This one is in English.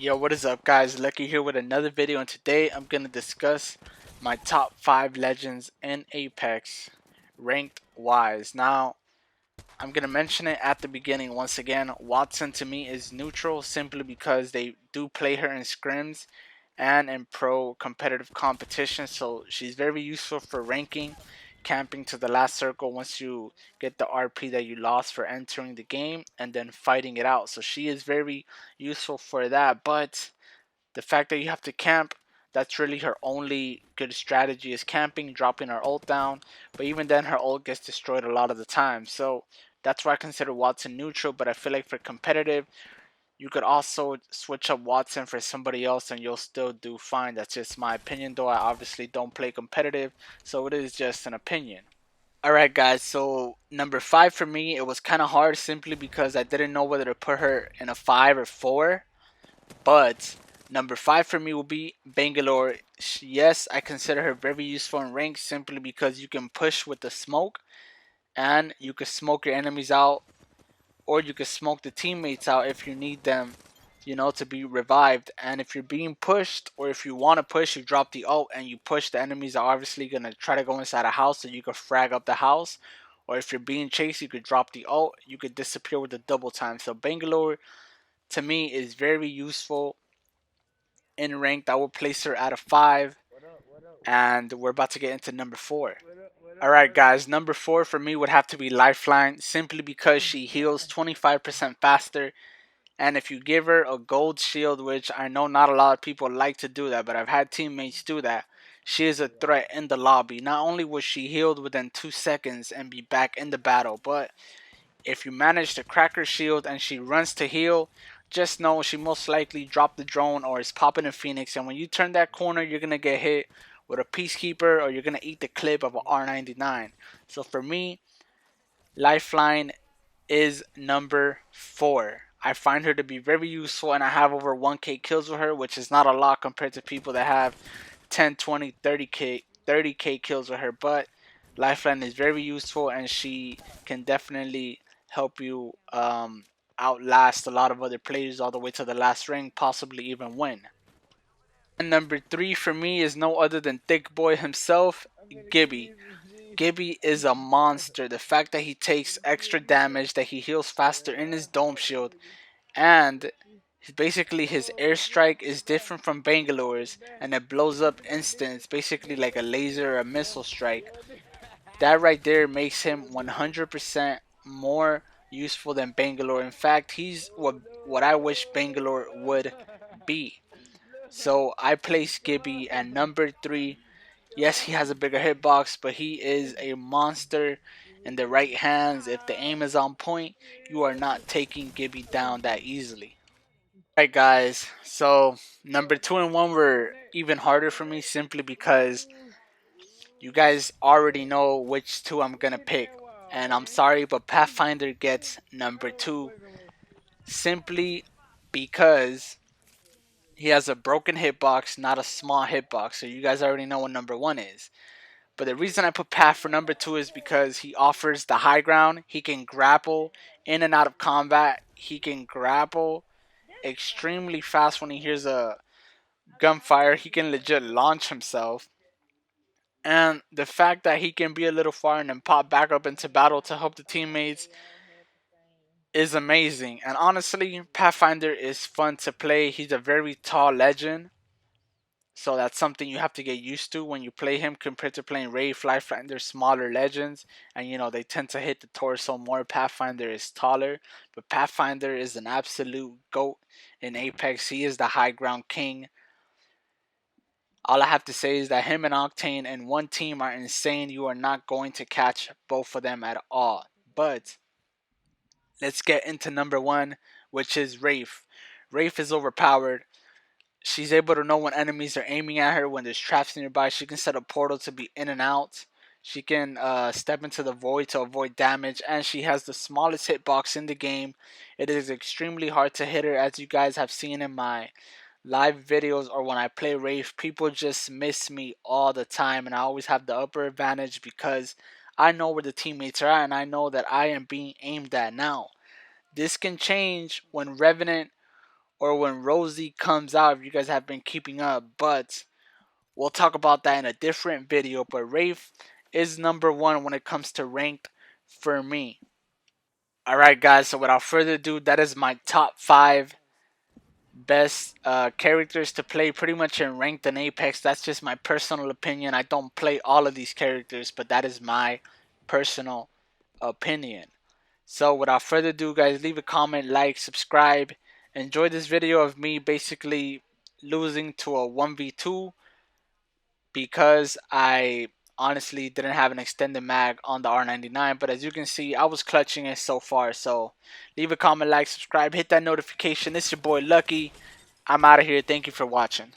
Yo, what is up, guys? Lucky here with another video, and today I'm gonna discuss my top 5 legends in Apex, ranked wise. Now, I'm gonna mention it at the beginning once again. Watson to me is neutral simply because they do play her in scrims and in pro competitive competition, so she's very useful for ranking, camping to the last circle once you get the RP that you lost for entering the game, and then fighting it out. So she is very useful for that, but the fact that you have to camp, that's really her only good strategy is camping, dropping her ult down. But even then, her ult gets destroyed a lot of the time. So that's why I consider Watson neutral. But I feel like for competitive, you could also switch up Watson for somebody else and you'll still do fine. That's just my opinion, though I obviously don't play competitive. So it is just an opinion. Alright, guys, so number 5 for me, it was kind of hard simply because I didn't know whether to put her in a 5 or 4. But number 5 for me will be Bangalore. Yes, I consider her very useful in rank simply because you can push with the smoke and you can smoke your enemies out, or you can smoke the teammates out if you need them, to be revived. And if you're being pushed, or if you want to push, you drop the ult and you push. The enemies are obviously going to try to go inside a house so you can frag up the house. Or if you're being chased, you could drop the ult, you could disappear with the double time. So Bangalore to me is very useful in ranked. I will place her at a 5. And we're about to get into number 4. Alright, guys, number 4 for me would have to be Lifeline, simply because she heals 25% faster. And if you give her a gold shield, which I know not a lot of people like to do that, but I've had teammates do that, she is a threat in the lobby. Not only was she healed within 2 seconds and be back in the battle, but if you manage to crack her shield and she runs to heal, just know she most likely dropped the drone or is popping a Phoenix. And when you turn that corner, you're going to get hit with a Peacekeeper or you're going to eat the clip of an R99. So for me, Lifeline is number 4. I find her to be very useful and I have over 1k kills with her, which is not a lot compared to people that have 10, 20, 30k kills with her. But Lifeline is very useful and she can definitely help you outlast a lot of other players all the way to the last ring, possibly even win. And number 3 for me is no other than Thick Boy himself, Gibby. Gibby is a monster. The fact that he takes extra damage, that he heals faster in his dome shield, and basically his airstrike is different from Bangalore's, and it blows up instant. It's basically like a laser or a missile strike. That right there makes him 100% more useful than Bangalore. In fact, he's what I wish Bangalore would be. So I place Gibby at number 3. Yes, he has a bigger hitbox, but he is a monster in the right hands. If the aim is on point, you are not taking Gibby down that easily. Alright, guys, so number 2 and 1 were even harder for me simply because you guys already know which 2 I'm gonna pick. And I'm sorry, but Pathfinder gets number 2 simply because he has a broken hitbox, not a small hitbox. So you guys already know what number 1 is. But the reason I put Path for number 2 is because he offers the high ground. He can grapple in and out of combat. He can grapple extremely fast when he hears a gunfire. He can legit launch himself. And the fact that he can be a little far and then pop back up into battle to help the teammates is amazing. And honestly, Pathfinder is fun to play. He's a very tall legend. So that's something you have to get used to when you play him compared to playing Wraith, Lifeline. They're smaller legends, and they tend to hit the torso more. Pathfinder is taller, but Pathfinder is an absolute GOAT in Apex. He is the high ground king. All I have to say is that him and Octane and one team are insane. You are not going to catch both of them at all. But let's get into number 1, which is Wraith. Wraith is overpowered. She's able to know when enemies are aiming at her, when there's traps nearby. She can set a portal to be in and out. She can step into the void to avoid damage. And she has the smallest hitbox in the game. It is extremely hard to hit her, as you guys have seen in my live videos or when I play Wraith. People just miss me all the time. And I always have the upper advantage because I know where the teammates are at. And I know that I am being aimed at now. This can change when Revenant or when Rosie comes out, if you guys have been keeping up. But we'll talk about that in a different video. But Wraith is number one when it comes to ranked for me. Alright guys, so without further ado, that is my top 5 best characters to play pretty much in ranked and Apex. That's just my personal opinion. I don't play all of these characters, but that is my personal opinion. So without further ado guys, leave a comment, like, subscribe. Enjoy this video of me basically losing to a 1v2 because I honestly didn't have an extended mag on the R99, but as you can see, I was clutching it so far. So leave a comment, like, subscribe, hit that notification. It's your boy Lucky. I'm out of here. Thank you for watching.